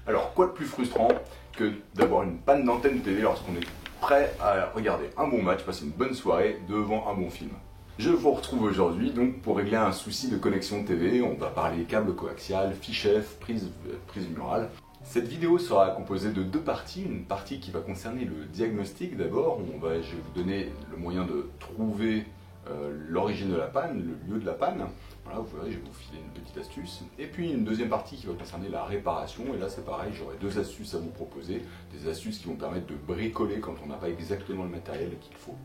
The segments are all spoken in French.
Alors, quoi de plus frustrant que d'avoir une panne d'antenne de télé lorsqu'on est prêt à regarder un bon match, passer une bonne soirée devant un bon film. Je vous retrouve aujourd'hui donc pour régler un souci de connexion TV. On va parler câble coaxial, fichef, prise murale. Cette vidéo sera composée de deux parties. Une partie qui va concerner le diagnostic d'abord. Je vais vous donner le moyen de trouver l'origine de la panne, le lieu de la panne. Voilà, vous verrez, je vais vous filer une petite astuce. Et puis une deuxième partie qui va concerner la réparation. Et là c'est pareil, j'aurai deux astuces à vous proposer. Des astuces qui vont permettre de bricoler quand on n'a pas exactement le matériel qu'il faut.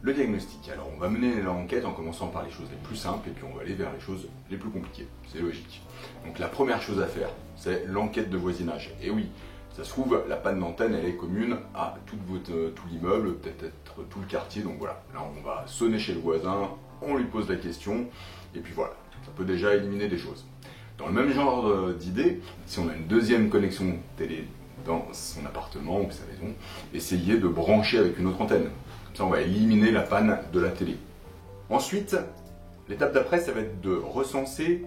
Le diagnostic. Alors on va mener l'enquête en commençant par les choses les plus simples et puis on va aller vers les choses les plus compliquées. C'est logique. Donc la première chose à faire, c'est l'enquête de voisinage. Et oui, ça se trouve, la panne d'antenne, elle est commune à tout l'immeuble, peut-être tout le quartier. Donc voilà, là on va sonner chez le voisin, on lui pose la question, et puis voilà, ça peut déjà éliminer des choses. Dans le même genre d'idée, si on a une deuxième connexion télé dans son appartement ou sa maison, essayez de brancher avec une autre antenne. Comme ça on va éliminer la panne de la télé. Ensuite, l'étape d'après, ça va être de recenser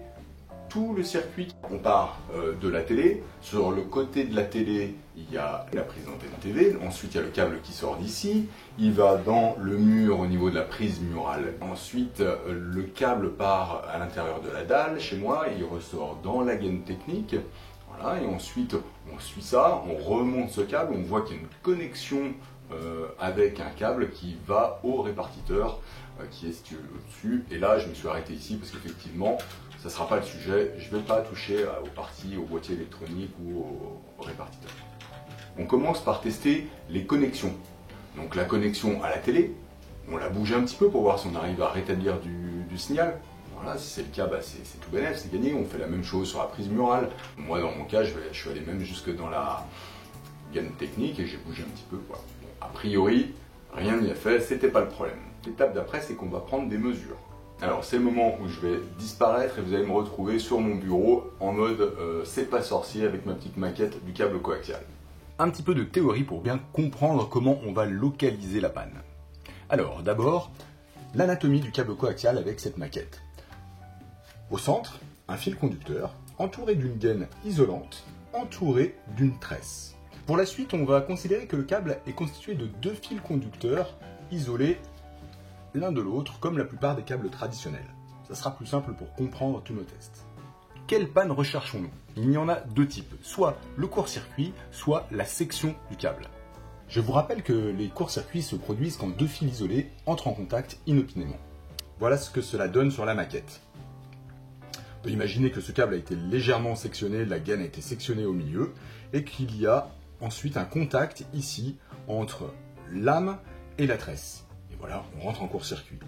tout le circuit. On part de la télé. Sur le côté de la télé, il y a la prise d'antenne TV. Ensuite, il y a le câble qui sort d'ici. Il va dans le mur au niveau de la prise murale. Ensuite, le câble part à l'intérieur de la dalle chez moi. Et il ressort dans la gaine technique. Voilà. Et ensuite, on suit ça. On remonte ce câble. On voit qu'il y a une connexion avec un câble qui va au répartiteur qui est situé au-dessus. Et là, je me suis arrêté ici parce qu'effectivement, ça ne sera pas le sujet. Je ne vais pas toucher aux parties, au boîtier électronique ou au répartiteur. On commence par tester les connexions. Donc la connexion à la télé, on la bouge un petit peu pour voir si on arrive à rétablir du signal. Voilà, si c'est le cas, c'est tout bénef, c'est gagné. On fait la même chose sur la prise murale. Moi, dans mon cas, je suis allé même jusque dans la gaine technique et j'ai bougé un petit peu. Voilà. Bon, a priori, rien n'y a fait, c'était pas le problème. L'étape d'après, c'est qu'on va prendre des mesures. Alors c'est le moment où je vais disparaître et vous allez me retrouver sur mon bureau en mode c'est pas sorcier avec ma petite maquette du câble coaxial. Un petit peu de théorie pour bien comprendre comment on va localiser la panne. Alors d'abord, l'anatomie du câble coaxial avec cette maquette. Au centre, un fil conducteur entouré d'une gaine isolante, entouré d'une tresse. Pour la suite, on va considérer que le câble est constitué de deux fils conducteurs isolés l'un de l'autre, comme la plupart des câbles traditionnels. Ça sera plus simple pour comprendre tous nos tests. Quelle panne recherchons-nous? Il y en a deux types, soit le court-circuit, soit la section du câble. Je vous rappelle que les courts-circuits se produisent quand deux fils isolés entrent en contact inopinément. Voilà ce que cela donne sur la maquette. On peut imaginer que ce câble a été légèrement sectionné, la gaine a été sectionnée au milieu, et qu'il y a ensuite un contact ici entre l'âme et la tresse. Voilà, on rentre en court-circuit.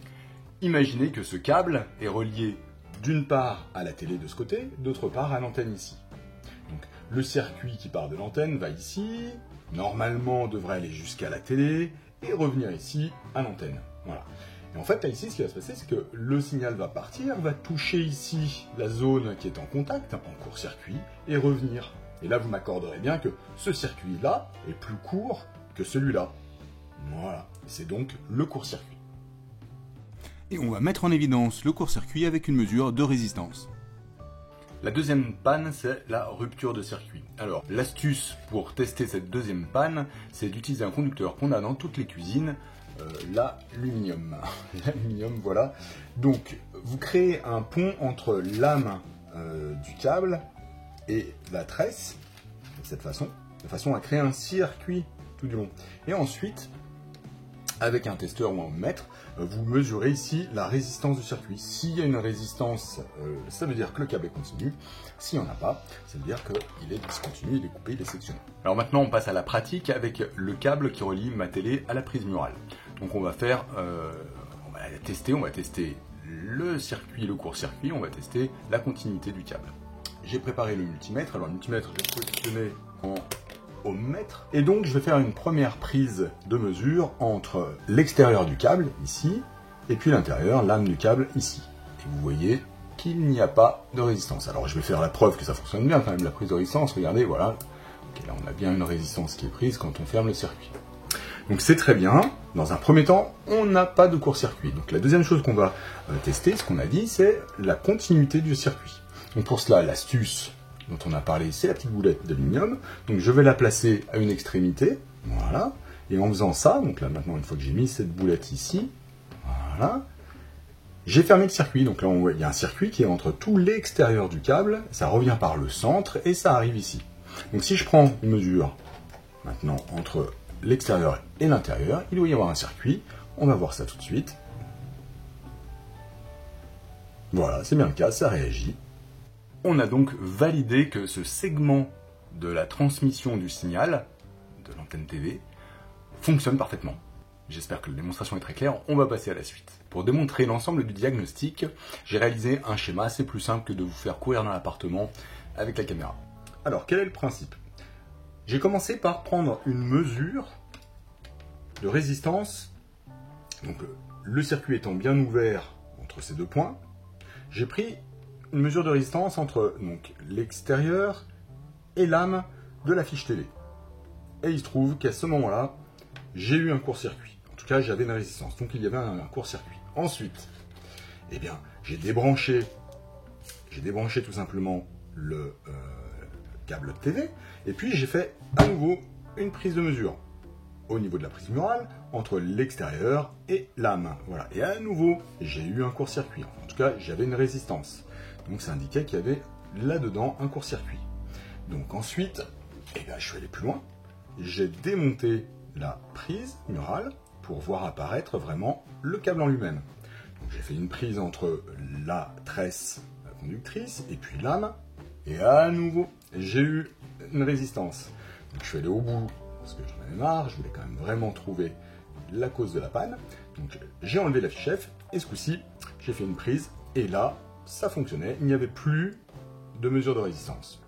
Imaginez que ce câble est relié d'une part à la télé de ce côté, d'autre part à l'antenne ici. Donc le circuit qui part de l'antenne va ici, normalement devrait aller jusqu'à la télé et revenir ici à l'antenne. Voilà. Et en fait là ici ce qui va se passer c'est que le signal va partir, va toucher ici la zone qui est en contact, en court-circuit, et revenir. Et là vous m'accorderez bien que ce circuit-là est plus court que celui-là. Voilà, c'est donc le court-circuit. Et on va mettre en évidence le court-circuit avec une mesure de résistance. La deuxième panne, c'est la rupture de circuit. Alors, l'astuce pour tester cette deuxième panne, c'est d'utiliser un conducteur qu'on a dans toutes les cuisines, l'aluminium. L'aluminium, voilà. Donc, vous créez un pont entre l'âme du câble et la tresse, de cette façon, de façon à créer un circuit tout du long. Et ensuite, avec un testeur ou un mètre, vous mesurez ici la résistance du circuit. S'il y a une résistance, ça veut dire que le câble est continu. S'il n'y en a pas, ça veut dire qu'il est discontinu, il est coupé, il est sectionné. Alors maintenant, on passe à la pratique avec le câble qui relie ma télé à la prise murale. Donc on va faire, on va tester le circuit, le court-circuit, on va tester la continuité du câble. J'ai préparé le multimètre. Alors le multimètre, je vais le positionner en ohmmètre. Et donc je vais faire une première prise de mesure entre l'extérieur du câble, ici, et puis l'intérieur, l'âme du câble, ici. Et vous voyez qu'il n'y a pas de résistance. Alors je vais faire la preuve que ça fonctionne bien quand même, la prise de résistance, regardez, voilà. Okay, là on a bien une résistance qui est prise quand on ferme le circuit. Donc c'est très bien. Dans un premier temps, on n'a pas de court-circuit. Donc la deuxième chose qu'on va tester, ce qu'on a dit, c'est la continuité du circuit. Donc pour cela, l'astuce dont on a parlé, c'est la petite boulette d'aluminium. Donc je vais la placer à une extrémité, voilà. Et en faisant ça, donc là maintenant, une fois que j'ai mis cette boulette ici, voilà, j'ai fermé le circuit. Donc là, on voit, il y a un circuit qui est entre tout l'extérieur du câble, ça revient par le centre et ça arrive ici. Donc si je prends une mesure maintenant entre l'extérieur et l'intérieur, il doit y avoir un circuit. On va voir ça tout de suite. Voilà, c'est bien le cas, ça réagit. On a donc validé que ce segment de la transmission du signal de l'antenne TV fonctionne parfaitement. J'espère que la démonstration est très claire, on va passer à la suite. Pour démontrer l'ensemble du diagnostic, j'ai réalisé un schéma assez plus simple que de vous faire courir dans l'appartement avec la caméra. Alors, quel est le principe? J'ai commencé par prendre une mesure de résistance, donc le circuit étant bien ouvert entre ces deux points, j'ai pris une mesure de résistance entre l'extérieur et l'âme de la fiche télé. Et il se trouve qu'à ce moment-là, j'ai eu un court-circuit. En tout cas, j'avais une résistance, donc il y avait un court-circuit. Ensuite, eh bien, j'ai débranché tout simplement le câble TV, et puis j'ai fait à nouveau une prise de mesure au niveau de la prise murale entre l'extérieur et l'âme. Voilà. Et à nouveau, j'ai eu un court-circuit. En tout cas, j'avais une résistance. Donc ça indiquait qu'il y avait là-dedans un court-circuit. Donc ensuite, eh bien, je suis allé plus loin. J'ai démonté la prise murale pour voir apparaître vraiment le câble en lui-même. Donc j'ai fait une prise entre la tresse conductrice et puis l'âme. Et à nouveau, j'ai eu une résistance. Donc je suis allé au bout parce que j'en avais marre, je voulais quand même vraiment trouver la cause de la panne. Donc j'ai enlevé la fiche F et ce coup-ci, j'ai fait une prise et là, ça fonctionnait. Il n'y avait plus de mesure de résistance.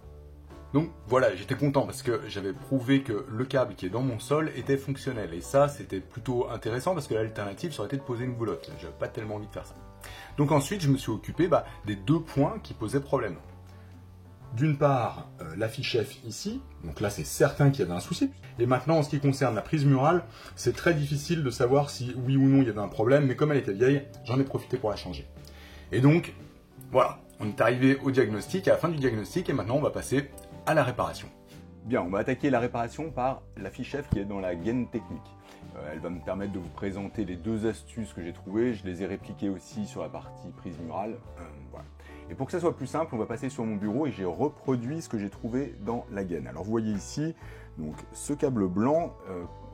Donc voilà, j'étais content parce que j'avais prouvé que le câble qui est dans mon sol était fonctionnel. Et ça, c'était plutôt intéressant parce que l'alternative, ça aurait été de poser une boulotte. J'avais pas tellement envie de faire ça. Donc ensuite, je me suis occupé des deux points qui posaient problème. D'une part, la fiche F ici, donc là c'est certain qu'il y avait un souci. Et maintenant, en ce qui concerne la prise murale, c'est très difficile de savoir si oui ou non il y avait un problème, mais comme elle était vieille, j'en ai profité pour la changer. Et donc, voilà, on est arrivé au diagnostic, à la fin du diagnostic, et maintenant on va passer à la réparation. Bien, on va attaquer la réparation par la fiche F qui est dans la gaine technique. Elle va me permettre de vous présenter les deux astuces que j'ai trouvées, je les ai répliquées aussi sur la partie prise murale. Voilà. Et pour que ça soit plus simple, on va passer sur mon bureau et j'ai reproduit ce que j'ai trouvé dans la gaine. Alors vous voyez ici, donc, ce câble blanc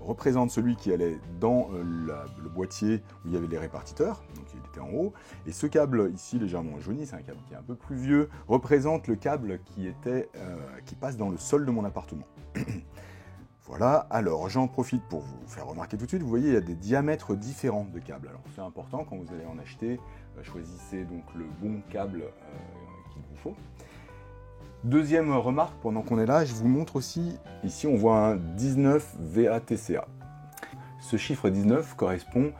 représente celui qui allait dans le boîtier où il y avait les répartiteurs, donc il était en haut. Et ce câble ici, légèrement jauni, c'est un câble qui est un peu plus vieux, représente le câble qui passe dans le sol de mon appartement. Voilà, alors j'en profite pour vous faire remarquer tout de suite, vous voyez il y a des diamètres différents de câbles. Alors c'est important quand vous allez en acheter, choisissez donc le bon câble qu'il vous faut. Deuxième remarque, pendant qu'on est là, je vous montre aussi, ici on voit un 19 VATCA. Ce chiffre 19 correspond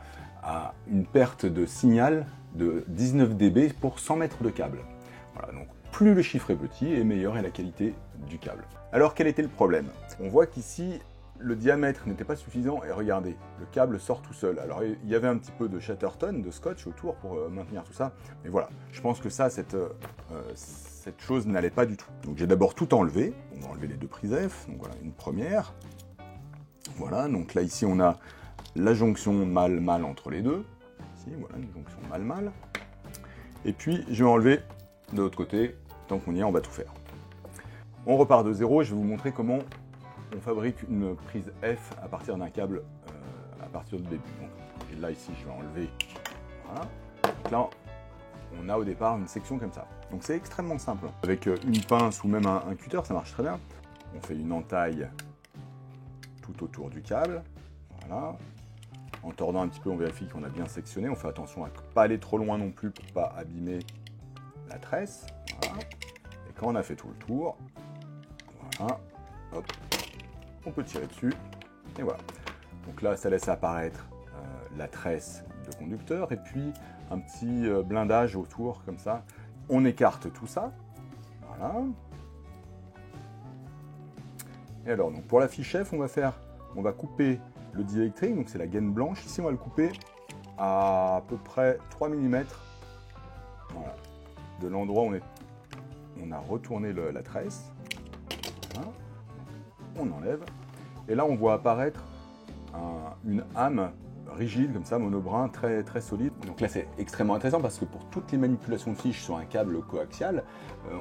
à une perte de signal de 19 dB pour 100 mètres de câble. Voilà, donc plus le chiffre est petit et meilleure est la qualité du câble. Alors quel était le problème? On voit qu'ici le diamètre n'était pas suffisant et regardez, le câble sort tout seul. Alors il y avait un petit peu de Chatterton, de scotch autour pour maintenir tout ça, mais voilà, je pense que ça, cette chose n'allait pas du tout. Donc j'ai d'abord tout enlevé, on va enlever les deux prises F, donc voilà une première. Voilà, donc là ici on a la jonction mâle-mâle entre les deux, ici voilà une jonction mâle-mâle. Et puis je vais enlever de l'autre côté, tant qu'on y est on va tout faire. On repart de zéro et je vais vous montrer comment on fabrique une prise F à partir d'un câble à partir du début. Donc, et là ici je vais enlever, voilà. Donc là on a au départ une section comme ça. Donc c'est extrêmement simple. Avec une pince ou même un cutter, ça marche très bien. On fait une entaille tout autour du câble, voilà. En tordant un petit peu, on vérifie qu'on a bien sectionné. On fait attention à ne pas aller trop loin non plus pour ne pas abîmer la tresse. Voilà. Et quand on a fait tout le tour, voilà, hop, on peut tirer dessus, et voilà. Donc là, ça laisse apparaître la tresse de conducteur, et puis un petit blindage autour, comme ça. On écarte tout ça, voilà. Et alors, donc pour la fiche F, on va couper le diélectrique, donc c'est la gaine blanche. Ici, on va le couper à peu près 3 mm, voilà, de l'endroit où on on a retourné la tresse. Voilà. On enlève. Et là, on voit apparaître une âme rigide, comme ça, monobrin, très, très solide. Donc là, c'est extrêmement intéressant parce que pour toutes les manipulations de fiches sur un câble coaxial,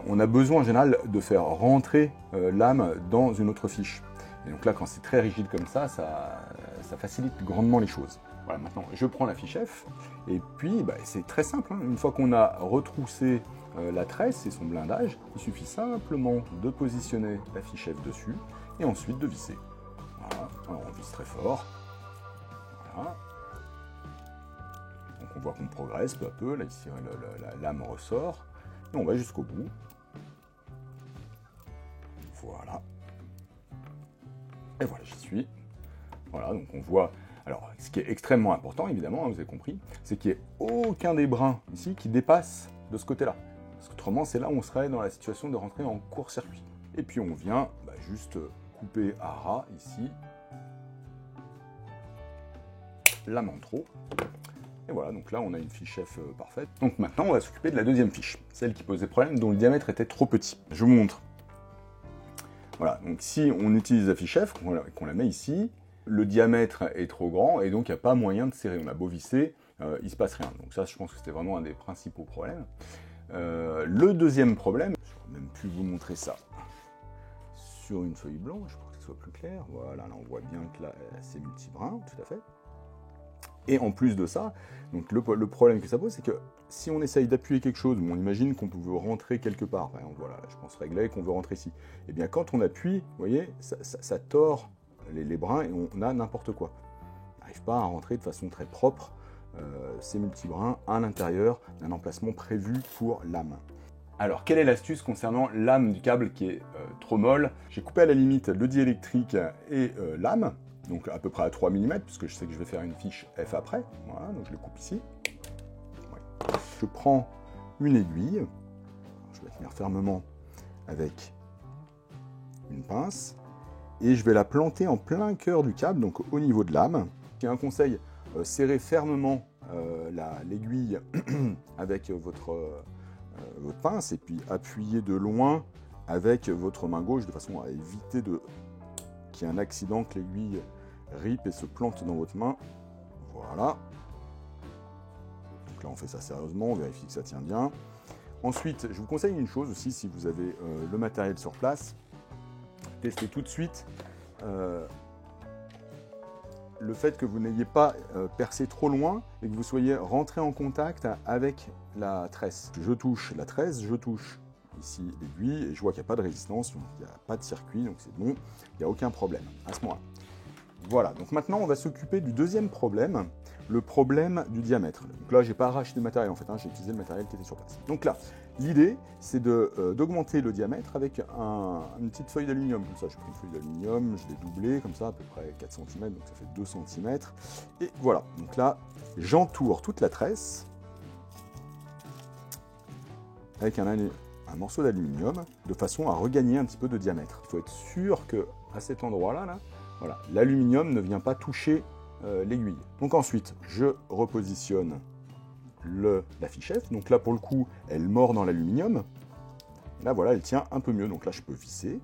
on a besoin en général de faire rentrer l'âme dans une autre fiche. Et donc là, quand c'est très rigide comme ça facilite grandement les choses. Voilà, maintenant, je prends la fiche F, et puis c'est très simple. Hein. Une fois qu'on a retroussé la tresse et son blindage, il suffit simplement de positionner la fiche F dessus, et ensuite de visser. Voilà, alors on visse très fort. Voilà. Donc on voit qu'on progresse peu à peu, là ici la lame ressort, et on va jusqu'au bout. Voilà. Et voilà, j'y suis. Voilà, donc on voit... Alors, ce qui est extrêmement important, évidemment, hein, vous avez compris, c'est qu'il n'y ait aucun des brins ici qui dépasse de ce côté-là. Parce qu'autrement, c'est là où on serait dans la situation de rentrer en court-circuit. Et puis on vient juste couper à ras, ici, lame en trop. Et voilà, donc là, on a une fiche F parfaite. Donc maintenant, on va s'occuper de la deuxième fiche, celle qui posait problème, dont le diamètre était trop petit. Je vous montre. Voilà, donc si on utilise la fiche F, qu'on la met ici, le diamètre est trop grand et donc il n'y a pas moyen de serrer. On a beau visser, il ne se passe rien. Donc ça, je pense que c'était vraiment un des principaux problèmes. Le deuxième problème, je n'aurais même pu vous montrer ça sur une feuille blanche pour que ce soit plus clair. Voilà, là on voit bien que là, c'est multibrun, tout à fait. Et en plus de ça, donc le problème que ça pose, c'est que si on essaye d'appuyer quelque chose, on imagine qu'on veut rentrer quelque part, par exemple, voilà, je pense régler qu'on veut rentrer ici, et bien quand on appuie, vous voyez, ça tord les brins et on a n'importe quoi. On n'arrive pas à rentrer de façon très propre ces multibrins à l'intérieur d'un emplacement prévu pour l'âme. Alors, quelle est l'astuce concernant l'âme du câble qui est trop molle? J'ai coupé à la limite le diélectrique et l'âme, donc à peu près à 3 mm, puisque je sais que je vais faire une fiche F après. Voilà, donc je le coupe ici. Ouais. Je prends une aiguille, je vais la tenir fermement avec une pince, et je vais la planter en plein cœur du câble, donc au niveau de l'âme. J'ai un conseil, serrez fermement l'aiguille avec votre pince, et puis appuyez de loin avec votre main gauche, de façon à éviter qu'il y ait un accident, que l'aiguille ripe et se plante dans votre main. Voilà. Donc là, on fait ça sérieusement, on vérifie que ça tient bien. Ensuite, je vous conseille une chose aussi, si vous avez le matériel sur place, testez tout de suite le fait que vous n'ayez pas percé trop loin et que vous soyez rentré en contact avec la tresse. Je touche la tresse, je touche ici l'aiguille et je vois qu'il n'y a pas de résistance, donc il n'y a pas de circuit, donc c'est bon, il n'y a aucun problème à ce moment-là. Voilà, donc maintenant on va s'occuper du deuxième problème, le problème du diamètre. Donc là, j'ai pas arraché de matériel en fait, hein, j'ai utilisé le matériel qui était sur place. Donc là, l'idée, c'est d'augmenter le diamètre avec une petite feuille d'aluminium. Comme ça, j'ai pris une feuille d'aluminium, je l'ai doublée, comme ça, à peu près 4 cm, donc ça fait 2 cm. Et voilà, donc là, j'entoure toute la tresse avec un morceau d'aluminium, de façon à regagner un petit peu de diamètre. Il faut être sûr qu'à cet endroit-là, voilà, l'aluminium ne vient pas toucher l'aiguille. Donc ensuite, je repositionne la fiche F. Donc là, pour le coup, elle mord dans l'aluminium. Là, voilà, elle tient un peu mieux. Donc là, je peux visser.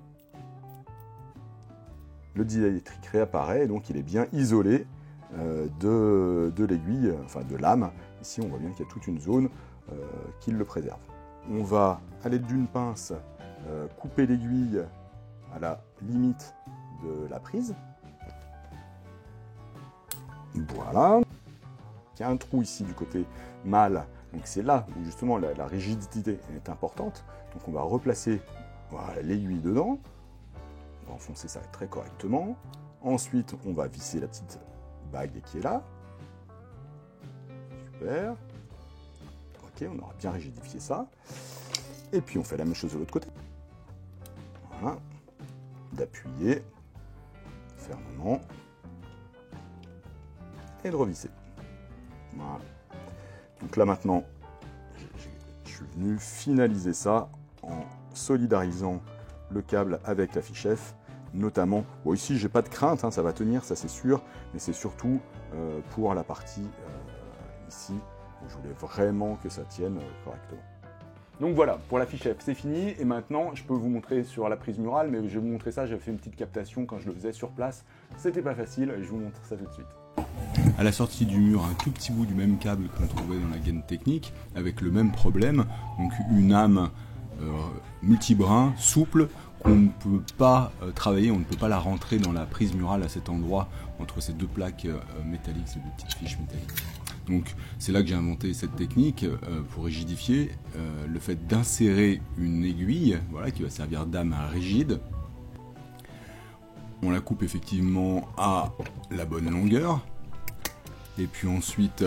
Le diélectrique réapparaît, donc il est bien isolé de l'aiguille, enfin de l'âme. Ici, on voit bien qu'il y a toute une zone qui le préserve. On va, à l'aide d'une pince, couper l'aiguille à la limite de la prise. Voilà. Il y a un trou ici du côté mâle, donc c'est là où justement la rigidité est importante. Donc on va replacer l'aiguille dedans, on va enfoncer ça très correctement. Ensuite, on va visser la petite bague qui est là. Super. Ok, on aura bien rigidifié ça. Et puis on fait la même chose de l'autre côté. Voilà. D'appuyer fermement et de revisser. Voilà. Donc là maintenant, je suis venu finaliser ça en solidarisant le câble avec la fiche F, notamment. Bon, ici, j'ai pas de crainte, hein, ça va tenir, ça c'est sûr, mais c'est surtout pour la partie ici où je voulais vraiment que ça tienne correctement. Donc voilà, pour la fiche F, c'est fini. Et maintenant, je peux vous montrer sur la prise murale, mais je vais vous montrer ça, j'avais fait une petite captation quand je le faisais sur place. C'était pas facile, et je vous montre ça tout de suite. À la sortie du mur, un tout petit bout du même câble qu'on trouvait dans la gaine technique, avec le même problème, donc une âme multibrin, souple, qu'on ne peut pas travailler, on ne peut pas la rentrer dans la prise murale à cet endroit, entre ces deux plaques métalliques, ces deux petites fiches métalliques. Donc c'est là que j'ai inventé cette technique pour rigidifier, le fait d'insérer une aiguille, voilà, qui va servir d'âme rigide. On la coupe effectivement à la bonne longueur. Et puis ensuite,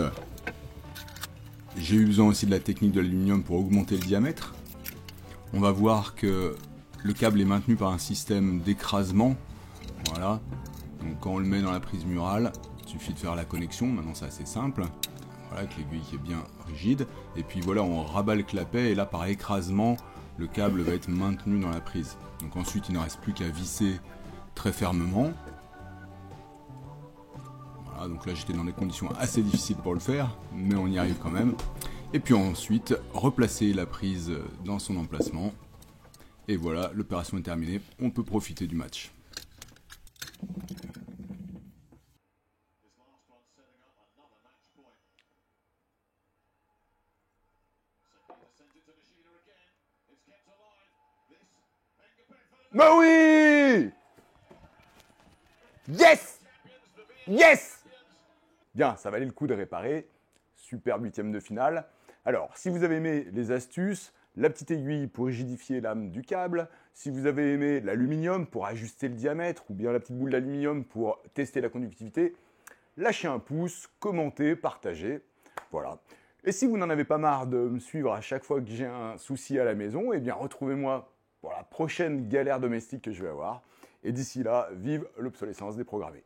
j'ai eu besoin aussi de la technique de l'aluminium pour augmenter le diamètre. On va voir que le câble est maintenu par un système d'écrasement. Voilà. Donc quand on le met dans la prise murale, il suffit de faire la connexion. Maintenant c'est assez simple. Voilà, avec l'aiguille qui est bien rigide. Et puis voilà, on rabat le clapet et là par écrasement, le câble va être maintenu dans la prise. Donc ensuite, il ne reste plus qu'à visser très fermement. Voilà, donc là j'étais dans des conditions assez difficiles pour le faire, mais on y arrive quand même. Et puis ensuite, replacer la prise dans son emplacement. Et voilà, l'opération est terminée, on peut profiter du match. Bah oui! Yes! Yes! Bien, ça valait le coup de réparer. Superbe huitième de finale. Alors, si vous avez aimé les astuces, la petite aiguille pour rigidifier l'âme du câble, si vous avez aimé l'aluminium pour ajuster le diamètre, ou bien la petite boule d'aluminium pour tester la conductivité, lâchez un pouce, commentez, partagez. Voilà. Et si vous n'en avez pas marre de me suivre à chaque fois que j'ai un souci à la maison, eh bien retrouvez-moi pour la prochaine galère domestique que je vais avoir. Et d'ici là, vive l'obsolescence déprogrammée.